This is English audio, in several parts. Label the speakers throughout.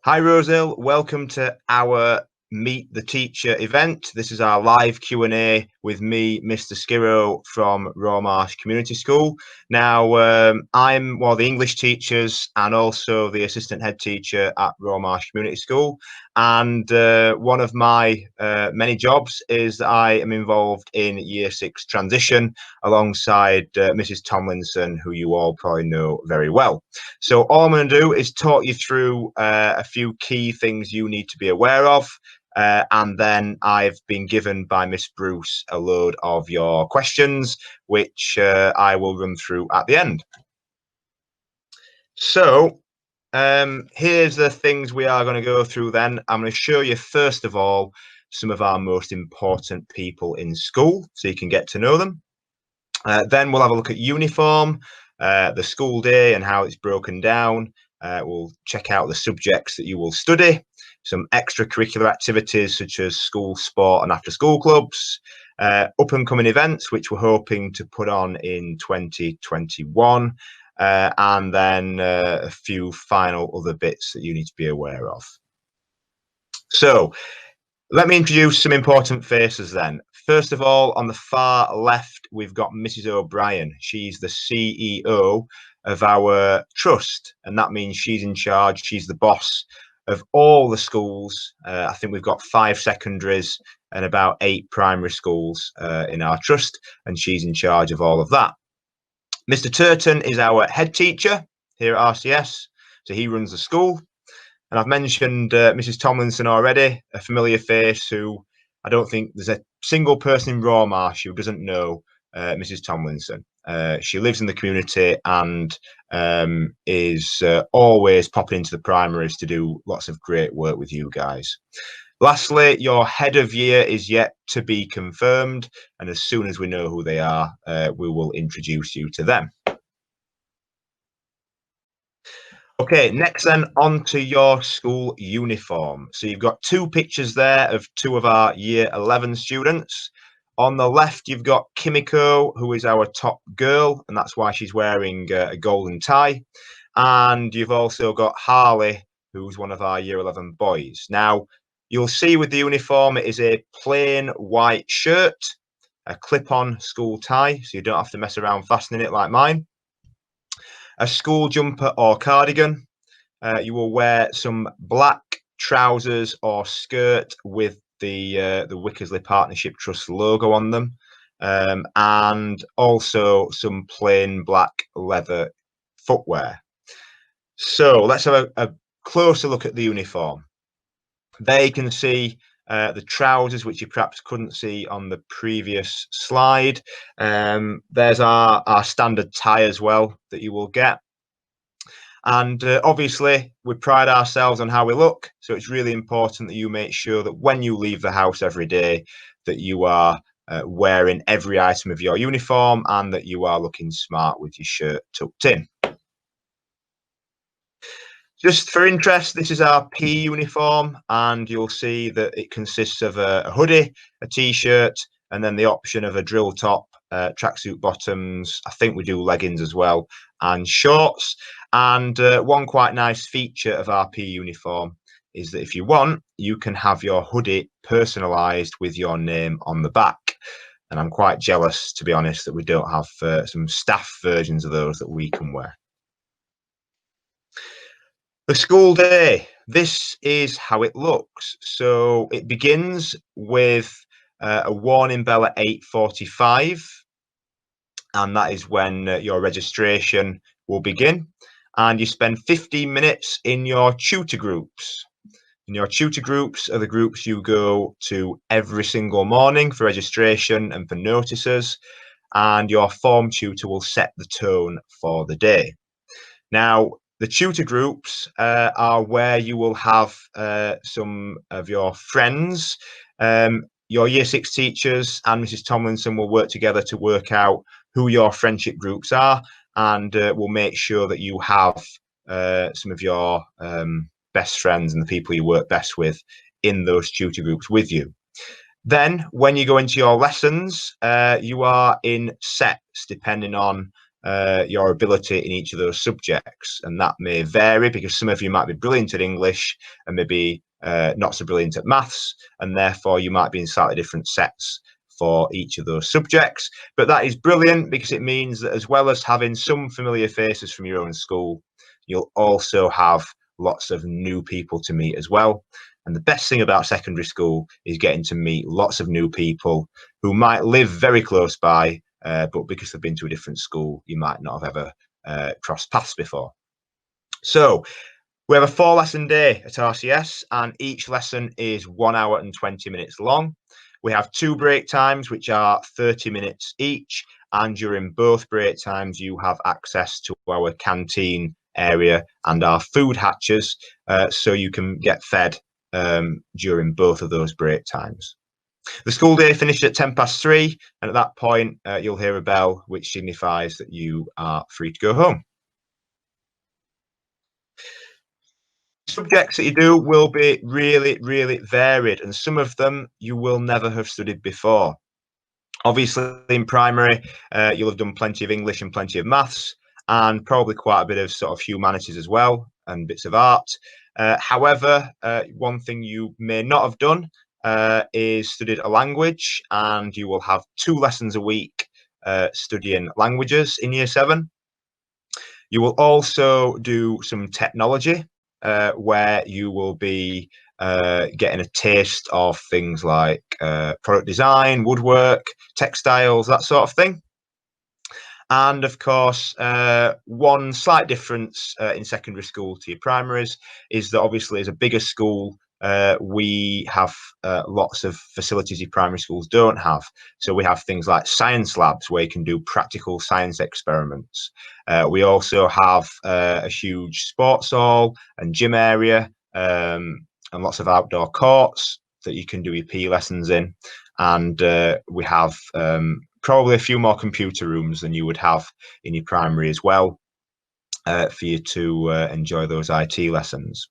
Speaker 1: Hi Rosehill, welcome to our Meet the Teacher event. This is our live Q&A with me, Mr. Skirrow from Romarsh Community School. Now, I'm one of the English teachers and also the assistant head teacher at Romarsh Community School. And one of my many jobs is that I am involved in Year 6 transition alongside Mrs. Tomlinson, who you all probably know very well. So all I'm going to do is talk you through a few key things you need to be aware of. And then I've been given by Miss Bruce a load of your questions, which I will run through at the end. So here's the things we are going to go through then. I'm going to show you, first of all, some of our most important people in school, so you can get to know them. Then we'll have a look at uniform, the school day and how it's broken down. We'll check out the subjects that you will study, some extracurricular activities such as school sport and after school clubs, up and coming events which we're hoping to put on in 2021, and then a few final other bits that you need to be aware of. So let me introduce some important faces then. First of all, on the far left, we've got Mrs. O'Brien. She's the CEO of our trust, and that means she's in charge. She's the boss of all the schools. I think we've got 5 secondaries and about 8 primary schools in our trust, and she's in charge of all of that. Mr. Turton is our head teacher here at RCS, so he runs the school. And I've mentioned Mrs. Tomlinson already, a familiar face who I don't think there's a single person in Romarsh who doesn't know Mrs. Tomlinson. She lives in the community and is always popping into the primaries to do lots of great work with you guys. Lastly, your head of year is yet to be confirmed, and as soon as we know who they are, we will introduce you to them. Okay, next then, on to your school uniform. So you've got 2 pictures there of 2 of our year 11 students. On the left, you've got Kimiko, who is our top girl, and that's why she's wearing a golden tie. And you've also got Harley, who's one of our year 11 boys. Now, you'll see with the uniform, it is a plain white shirt, a clip-on school tie, so you don't have to mess around fastening it like mine. A school jumper or cardigan. You will wear some black trousers or skirt with the Wickersley Partnership Trust logo on them, and also some plain black leather footwear. So let's have a closer look at the uniform. There you can see the trousers, which you perhaps couldn't see on the previous slide. There's our standard tie as well that you will get. And obviously, we pride ourselves on how we look. So it's really important that you make sure that when you leave the house every day, that you are wearing every item of your uniform and that you are looking smart with your shirt tucked in. Just for interest, this is our PE uniform, and you'll see that it consists of a hoodie, a t-shirt, and then the option of a drill top, tracksuit bottoms. I think we do leggings as well, and shorts. And one quite nice feature of our PE uniform is that if you want, you can have your hoodie personalised with your name on the back. And I'm quite jealous, to be honest, that we don't have some staff versions of those that we can wear. The school day, this is how it looks. So it begins with a warning bell at 8:45, and that is when your registration will begin. And you spend 15 minutes in your tutor groups. And your tutor groups are the groups you go to every single morning for registration and for notices. And your form tutor will set the tone for the day. Now, the tutor groups are where you will have some of your friends. Your year 6 teachers and Mrs. Tomlinson will work together to work out who your friendship groups are, and we'll make sure that you have some of your best friends and the people you work best with in those tutor groups with you. Then when you go into your lessons, you are in sets depending on your ability in each of those subjects, and that may vary because some of you might be brilliant at English and maybe not so brilliant at maths, and therefore you might be in slightly different sets for each of those subjects. But that is brilliant because it means that as well as having some familiar faces from your own school, you'll also have lots of new people to meet as well. And the best thing about secondary school is getting to meet lots of new people who might live very close by, but because they've been to a different school, you might not have ever crossed paths before. So we have a 4-lesson day at RCS, and each lesson is 1 hour and 20 minutes long. We have 2 break times, which are 30 minutes each. And during both break times, you have access to our canteen area and our food hatches, so you can get fed during both of those break times. The school day finishes at 3:10, and at that point, you'll hear a bell, which signifies that you are free to go home. Subjects that you do will be really, really varied, and some of them you will never have studied before. Obviously, in primary, you'll have done plenty of English and plenty of maths, and probably quite a bit of sort of humanities as well, and bits of art. However, one thing you may not have done is studied a language, and you will have 2 lessons a week studying languages in year 7. You will also do some technology, where you will be getting a taste of things like product design, woodwork, textiles, that sort of thing. And of course, one slight difference in secondary school to your primaries is that obviously as a bigger school, we have lots of facilities your primary schools don't have. So we have things like science labs where you can do practical science experiments. We also have a huge sports hall and gym area, and lots of outdoor courts that you can do your PE lessons in. And we have probably a few more computer rooms than you would have in your primary as well, for you to enjoy those IT lessons.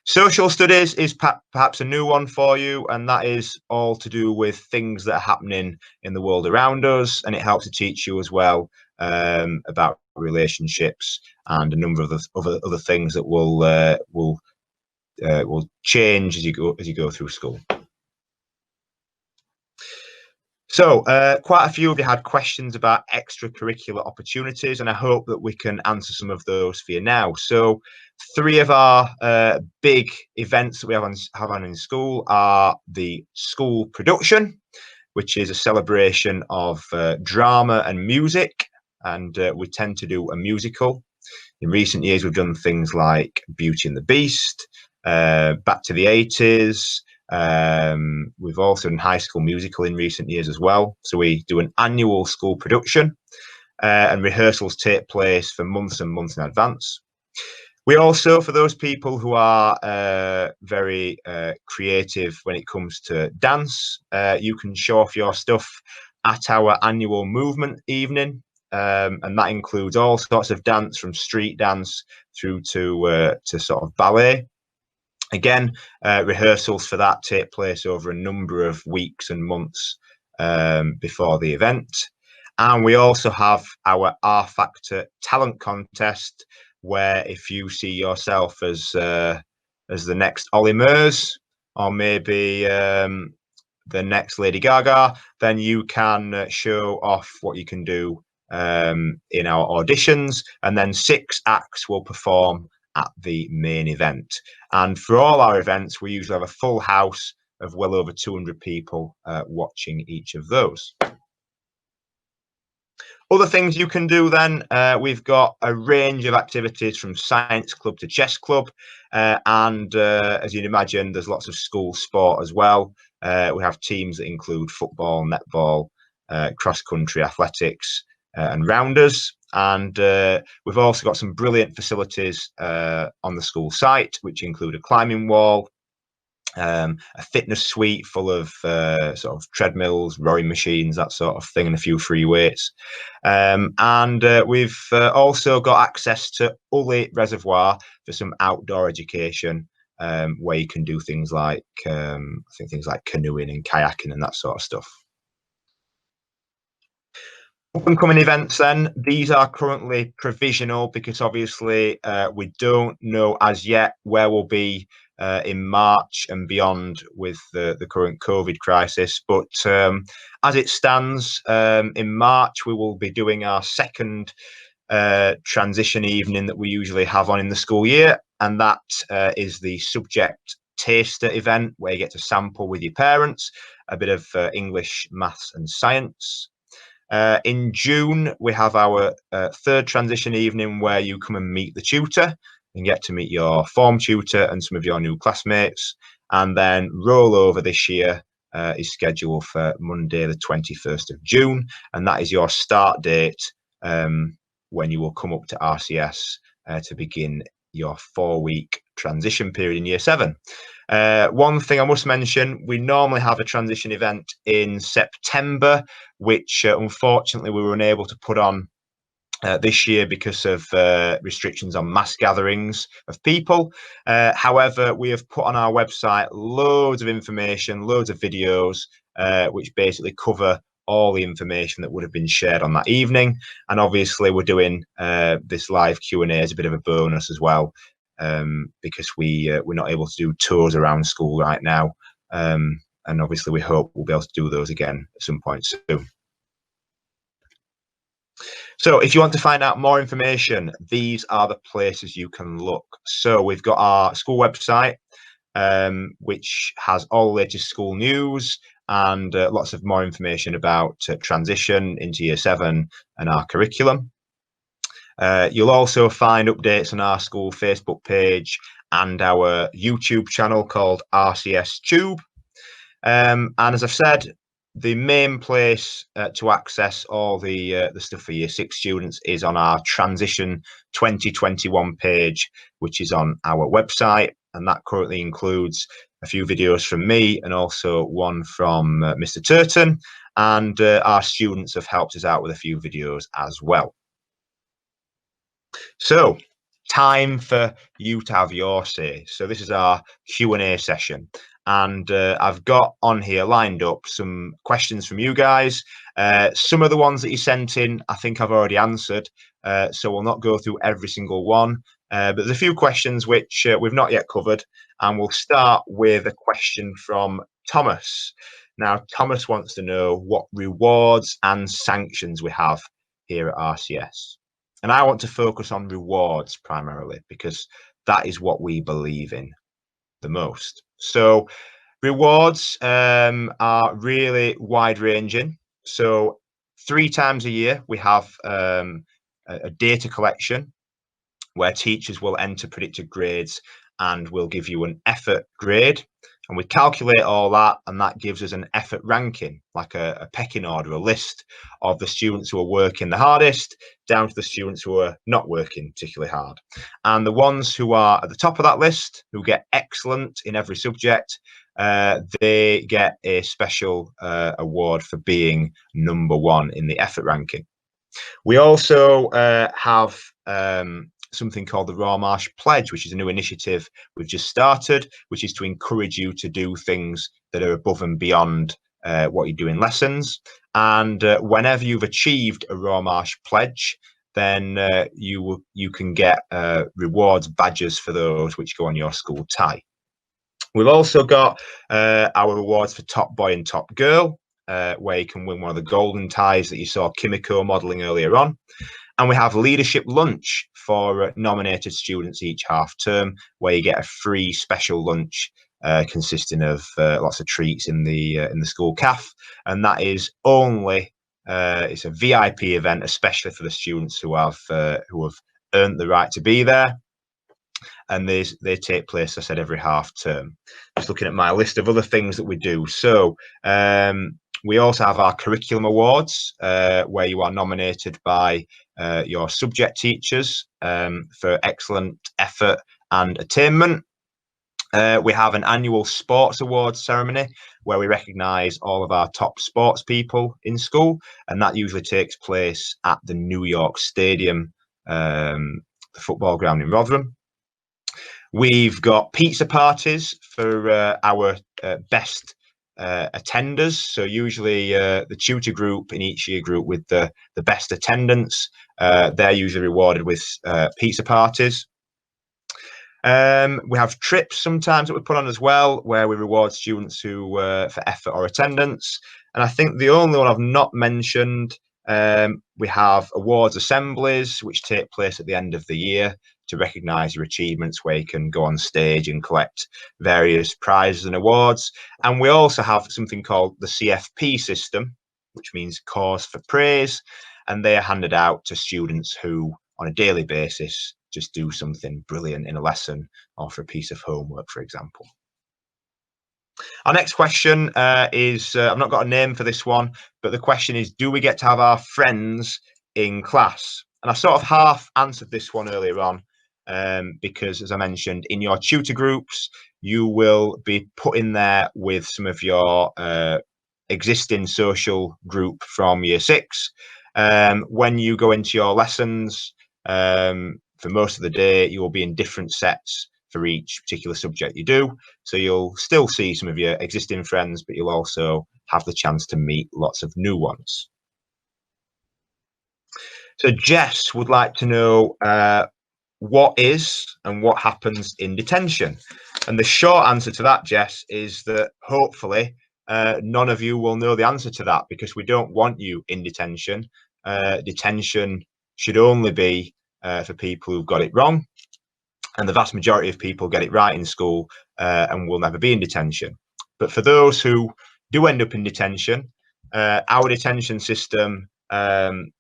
Speaker 1: Social studies is perhaps a new one for you, and that is all to do with things that are happening in the world around us, and it helps to teach you as well about relationships and a number of other things that will change as you go through school. So quite a few of you had questions about extracurricular opportunities, and I hope that we can answer some of those for you now. So 3 of our big events that we have on in school are the school production, which is a celebration of drama and music, and we tend to do a musical. In recent years, we've done things like Beauty and the Beast, Back to the 80s. We've also done High School Musical in recent years as well. So we do an annual school production, and rehearsals take place for months and months in advance. We also, for those people who are very creative when it comes to dance, you can show off your stuff at our annual movement evening. And that includes all sorts of dance, from street dance through to sort of ballet. Again, rehearsals for that take place over a number of weeks and months before the event. And we also have our R Factor talent contest, where if you see yourself as the next Ollie Murs, or maybe the next Lady Gaga, then you can show off what you can do in our auditions, and then 6 acts will perform at the main event. And for all our events, we usually have a full house of well over 200 people watching each of those. Other things you can do then, we've got a range of activities from science club to chess club, and as you'd imagine, there's lots of school sport as well. We have teams that include football, netball, cross-country athletics, and rounders. And we've also got some brilliant facilities on the school site, which include a climbing wall, a fitness suite full of sort of treadmills, rowing machines, that sort of thing, and a few free weights. And we've also got access to Ully Reservoir for some outdoor education, where you can do things like I think things like canoeing and kayaking and that sort of stuff. Upcoming events then, these are currently provisional because obviously we don't know as yet where we'll be in March and beyond with the current COVID crisis. But as it stands, in March, we will be doing our second transition evening that we usually have on in the school year. And that is the subject taster event where you get to sample with your parents a bit of English, maths and science. In June, we have our third transition evening where you come and meet the tutor and get to meet your form tutor and some of your new classmates. And then rollover this year is scheduled for Monday, the 21st of June. And that is your start date when you will come up to RCS to begin your 4-week transition period in year 7. One thing I must mention, we normally have a transition event in September, which unfortunately we were unable to put on this year because of restrictions on mass gatherings of people. However, we have put on our website loads of information, loads of videos, which basically cover all the information that would have been shared on that evening. And obviously we're doing this live Q&A as a bit of a bonus as well, because we're not able to do tours around school right now. And obviously we hope we'll be able to do those again at some point soon. So if you want to find out more information, these are the places you can look. So we've got our school website, which has all the latest school news and lots of more information about transition into year 7 and our curriculum. You'll also find updates on our school Facebook page and our YouTube channel called RCS Tube. And as I've said, the main place to access all the stuff for year 6 students is on our Transition 2021 page, which is on our website. And that currently includes a few videos from me and also one from Mr. Turton. And our students have helped us out with a few videos as well. So, time for you to have your say. So this is our Q&A session. And I've got on here lined up some questions from you guys. Some of the ones that you sent in, I think I've already answered. So we'll not go through every single one. But there's a few questions which we've not yet covered. And we'll start with a question from Thomas. Now, Thomas wants to know what rewards and sanctions we have here at RCS. And I want to focus on rewards primarily because that is what we believe in the most. So rewards are really wide ranging. So 3 times a year, we have a data collection where teachers will enter predicted grades and will give you an effort grade. And we calculate all that, and that gives us an effort ranking, like a pecking order, a list of the students who are working the hardest down to the students who are not working particularly hard. And the ones who are at the top of that list, who get excellent in every subject, they get a special award for being number 1 in the effort ranking. We also have something called the Raw Marsh Pledge, which is a new initiative we've just started, which is to encourage you to do things that are above and beyond what you do in lessons. And whenever you've achieved a Raw Marsh Pledge, then you can get rewards badges for those which go on your school tie. We've also got our rewards for Top Boy and Top Girl, where you can win one of the golden ties that you saw Kimiko modelling earlier on. And we have leadership lunch for nominated students each half term, where you get a free special lunch consisting of lots of treats in the school caf. And that is only it's a VIP event, especially for the students who have earned the right to be there. And they take place, I said, every half term. Just looking at my list of other things that we do. So we also have our curriculum awards, where you are nominated by your subject teachers for excellent effort and attainment. We have an annual sports awards ceremony where we recognise all of our top sports people in school, and that usually takes place at the New York Stadium, the football ground in Rotherham. We've got pizza parties for our best attenders. So usually the tutor group in each year group with the best attendance, they're usually rewarded with pizza parties. We have trips sometimes that we put on as well, where we reward students who for effort or attendance. And I think the only one I've not mentioned, we have awards assemblies, which take place at the end of the year to recognise your achievements, where you can go on stage and collect various prizes and awards. And we also have something called the CFP system, which means cause for praise, and they are handed out to students who, on a daily basis, just do something brilliant in a lesson or for a piece of homework, for example. Our next question is, I've not got a name for this one, but the question is, do we get to have our friends in class? And I sort of half answered this one earlier on, because, as I mentioned, in your tutor groups, you will be put in there with some of your existing social group from year 6. When you go into your lessons, for most of the day, you will be in different sets for each particular subject you do. So you'll still see some of your existing friends, but you'll also have the chance to meet lots of new ones. So Jess would like to know what is and what happens in detention. And the short answer to that, Jess, is that hopefully none of you will know the answer to that, because we don't want you in detention. Detention should only be for people who've got it wrong. And the vast majority of people get it right in school and will never be in detention. But for those who do end up in detention, our detention system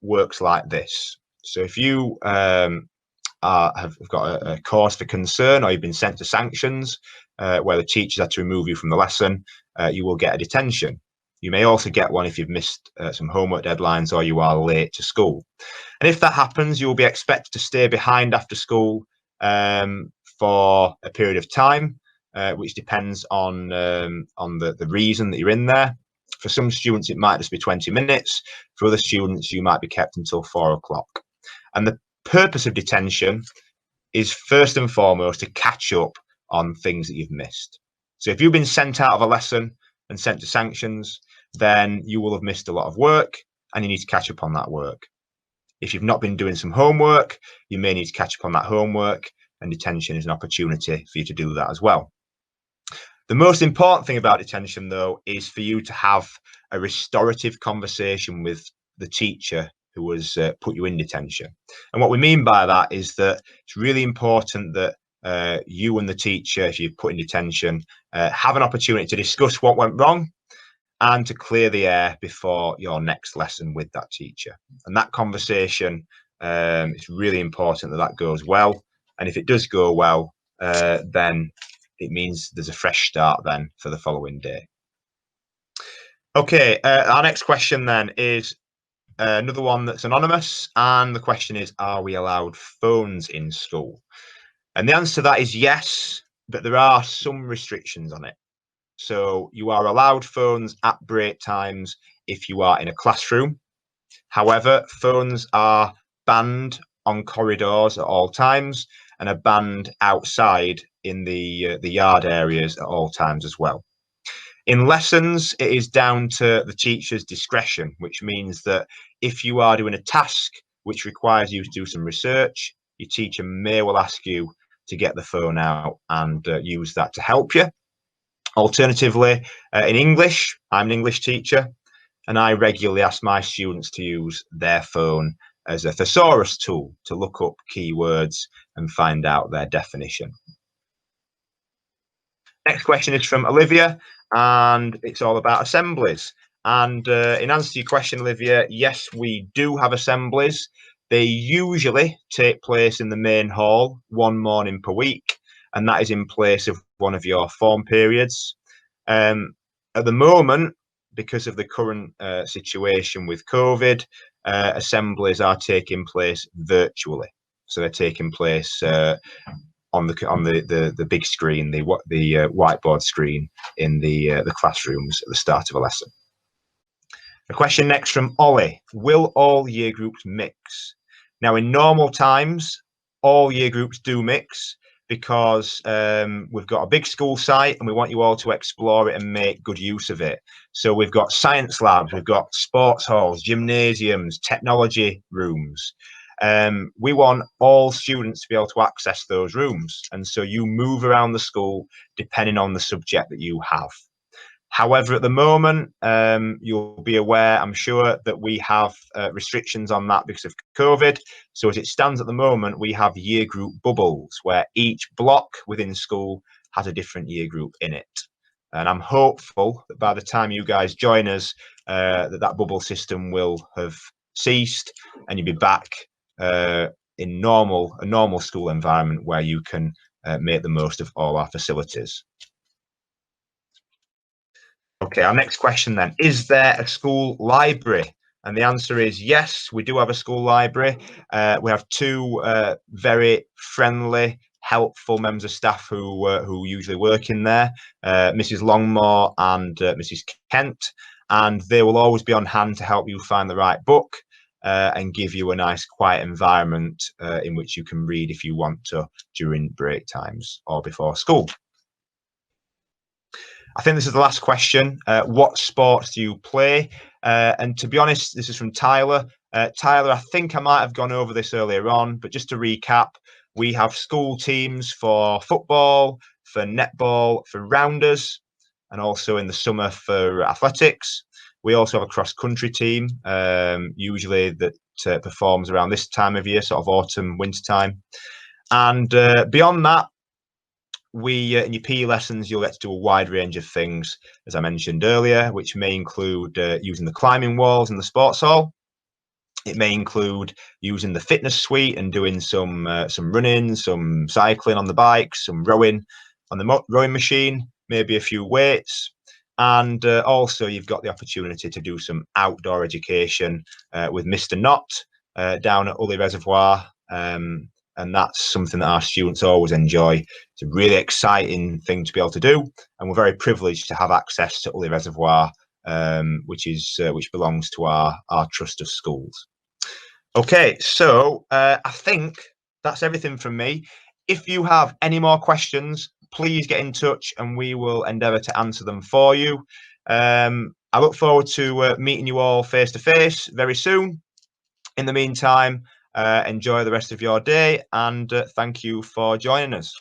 Speaker 1: works like this. So if you have got a cause for concern, or you've been sent to sanctions where the teachers had to remove you from the lesson, you will get a detention. You may also get one if you've missed some homework deadlines or you are late to school. And if that happens, you will be expected to stay behind after school for a period of time, which depends on the reason that you're in there. For some students, it might just be 20 minutes. For other students, you might be kept until 4 o'clock. And the purpose of detention is first and foremost to catch up on things that you've missed. So if you've been sent out of a lesson and sent to sanctions, then you will have missed a lot of work and you need to catch up on that work. If you've not been doing some homework, you may need to catch up on that homework, and detention is an opportunity for you to do that as well. The most important thing about detention, though, is for you to have a restorative conversation with the teacher who has put you in detention. And what we mean by that is that it's really important that you and the teacher, if you've put in detention, have an opportunity to discuss what went wrong and to clear the air before your next lesson with that teacher. And that conversation, it's really important that that goes well. And if it does go well, then it means there's a fresh start then for the following day. Okay, our next question then is another one that's anonymous. And the question is, are we allowed phones in school? And the answer to that is yes, but there are some restrictions on it. So you are allowed phones at break times if you are in a classroom. However, phones are banned on corridors at all times and are banned outside in the yard areas at all times as well. In lessons, it is down to the teacher's discretion, which means that if you are doing a task which requires you to do some research, your teacher may well ask you to get the phone out and use that to help you. Alternatively, in English, I'm an English teacher, and I regularly ask my students to use their phone as a thesaurus tool to look up keywords and find out their definition. Next question is from Olivia, and it's all about assemblies. And in answer to your question, Olivia, yes, we do have assemblies. They usually take place in the main hall one morning per week, and that is in place of one of your form periods. At the moment, because of the current situation with COVID, assemblies are taking place virtually. So they're taking place on the big screen, the whiteboard screen in the classrooms at the start of a lesson. A question next from Ollie. Will all year groups mix? Now, in normal times, all year groups do mix, because we've got a big school site and we want you all to explore it and make good use of it. So we've got science labs, we've got sports halls, gymnasiums, technology rooms. We want all students to be able to access those rooms. And so you move around the school depending on the subject that you have. However, at the moment, you'll be aware, I'm sure, that we have restrictions on that because of COVID. So as it stands at the moment, we have year group bubbles where each block within school has a different year group in it. And I'm hopeful that by the time you guys join us, that bubble system will have ceased and you'll be back in a normal school environment where you can make the most of all our facilities. Okay, our next question then, is there a school library? And the answer is yes, we do have a school library. We have two very friendly, helpful members of staff who usually work in there, Mrs. Longmore and Mrs. Kent, and they will always be on hand to help you find the right book and give you a nice quiet environment in which you can read if you want to during break times or before school. I think this is the last question. What sports do you play? And to be honest, this is from Tyler. Tyler, I think I might have gone over this earlier on, but just to recap, we have school teams for football, for netball, for rounders, and also in the summer for athletics. We also have a cross-country team, usually that performs around this time of year, sort of autumn, winter time. And beyond that, in your PE lessons, you'll get to do a wide range of things, as I mentioned earlier, which may include using the climbing walls in the sports hall. It may include using the fitness suite and doing some running, some cycling on the bikes, some rowing on the rowing machine, maybe a few weights. And also, you've got the opportunity to do some outdoor education with Mr. Knott down at Ulley Reservoir. And that's something that our students always enjoy. It's a really exciting thing to be able to do, and we're very privileged to have access to Ulley Reservoir, which belongs to our trust of schools. Okay, so I think that's everything from me. If you have any more questions, please get in touch and we will endeavour to answer them for you. I look forward to meeting you all face to face very soon. In the meantime, enjoy the rest of your day and thank you for joining us.